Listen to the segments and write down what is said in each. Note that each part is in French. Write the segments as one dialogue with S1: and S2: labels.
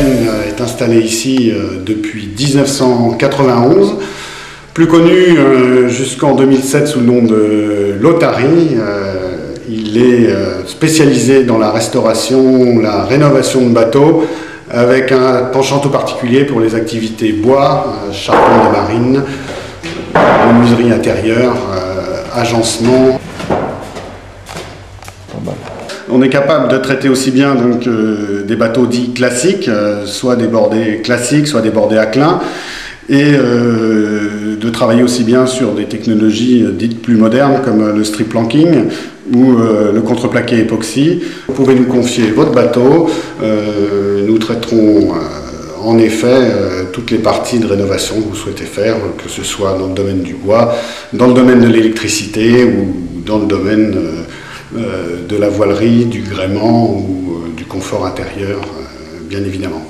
S1: chaîne est installée ici depuis 1991, plus connu jusqu'en 2007 sous le nom de Lotari. Il est spécialisé dans la restauration, la rénovation de bateaux, avec un penchant tout particulier pour les activités bois, charbon des marines, menuiserie intérieure, agencement. On est capable de traiter aussi bien donc, des bateaux dits classiques, soit des bordées classiques, soit des bordées à clin, et de travailler aussi bien sur des technologies dites plus modernes comme le strip planking ou le contreplaqué époxy. Vous pouvez nous confier votre bateau, nous traiterons en effet toutes les parties de rénovation que vous souhaitez faire, que ce soit dans le domaine du bois, dans le domaine de l'électricité ou dans le domaine de la voilerie, du gréement ou du confort intérieur, bien évidemment.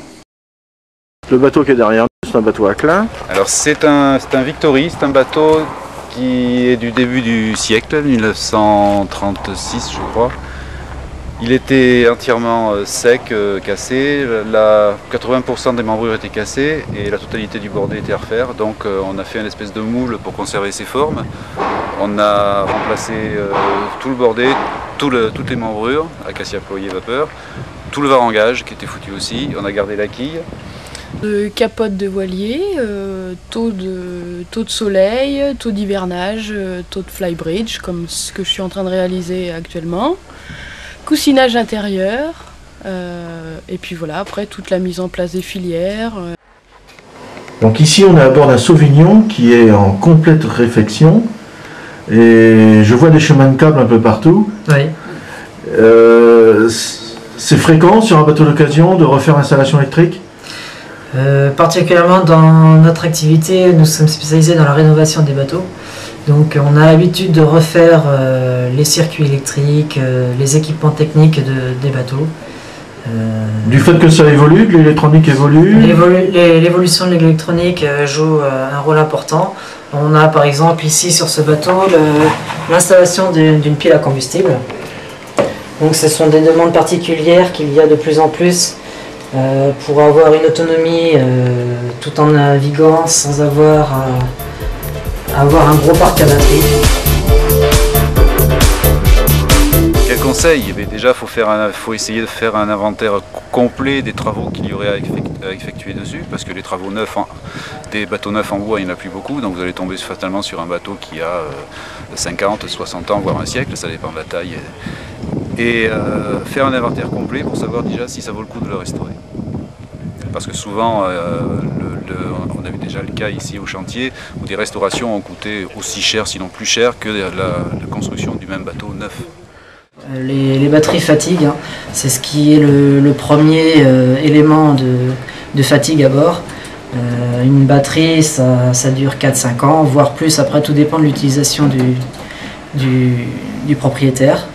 S2: Le bateau qui est derrière nous, c'est un bateau à clin.
S3: Alors c'est un Victory, c'est un bateau qui est du début du siècle, 1936 je crois. Il était entièrement sec, cassé, 80% des membrures étaient cassées et la totalité du bordé était à refaire. Donc on a fait une espèce de moule pour conserver ses formes. On a remplacé tout le bordé, toutes les membrures, acacia ployé vapeur, tout le varangage qui était foutu aussi. On a gardé la quille.
S4: Capote de voilier, taux de soleil, taux d'hivernage, taux de flybridge, comme ce que je suis en train de réaliser actuellement. Coussinage intérieur, et puis voilà, après toute la mise en place des filières.
S2: Donc ici on est à bord d'un Sauvignon qui est en complète réfection, et je vois des chemins de câbles un peu partout.
S5: Oui.
S2: C'est fréquent sur un bateau d'occasion de refaire l'installation électrique?
S5: Particulièrement dans notre activité, nous sommes spécialisés dans la rénovation des bateaux. Donc on a l'habitude de refaire les circuits électriques, les équipements techniques des bateaux.
S2: Du fait que ça évolue, que l'électronique évolue?
S5: L'évolution de l'électronique joue un rôle important. On a par exemple ici sur ce bateau l'installation d'une pile à combustible. Donc ce sont des demandes particulières qu'il y a de plus en plus pour avoir une autonomie tout en naviguant sans avoir un gros parc à batterie.
S3: Quel conseil? Eh bien, déjà, faut essayer de faire un inventaire complet des travaux qu'il y aurait à effectuer dessus, parce que les travaux neufs, des bateaux neufs en bois, il n'y en a plus beaucoup, donc vous allez tomber fatalement sur un bateau qui a 50, 60 ans, voire un siècle, ça dépend de la taille. Et faire un inventaire complet pour savoir déjà si ça vaut le coup de le restaurer. Parce que souvent, on a eu déjà le cas ici au chantier, où des restaurations ont coûté aussi cher, sinon plus cher, que la construction du même bateau neuf.
S5: Les batteries fatigue, hein, c'est ce qui est le premier élément de fatigue à bord. Une batterie, ça dure 4-5 ans, voire plus, après tout dépend de l'utilisation du propriétaire.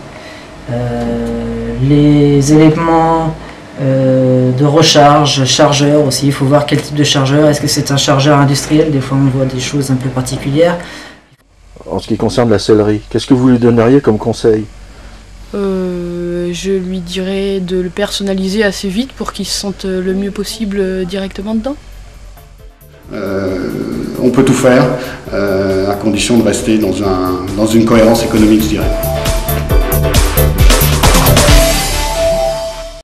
S5: Les éléments de recharge, chargeur aussi, il faut voir quel type de chargeur, est-ce que c'est un chargeur industriel, des fois on voit des choses un peu particulières.
S2: En ce qui concerne la sellerie, qu'est-ce que vous lui donneriez comme conseil?
S4: Je lui dirais de le personnaliser assez vite pour qu'il se sente le mieux possible directement dedans.
S1: On peut tout faire, à condition de rester dans une cohérence économique, je dirais.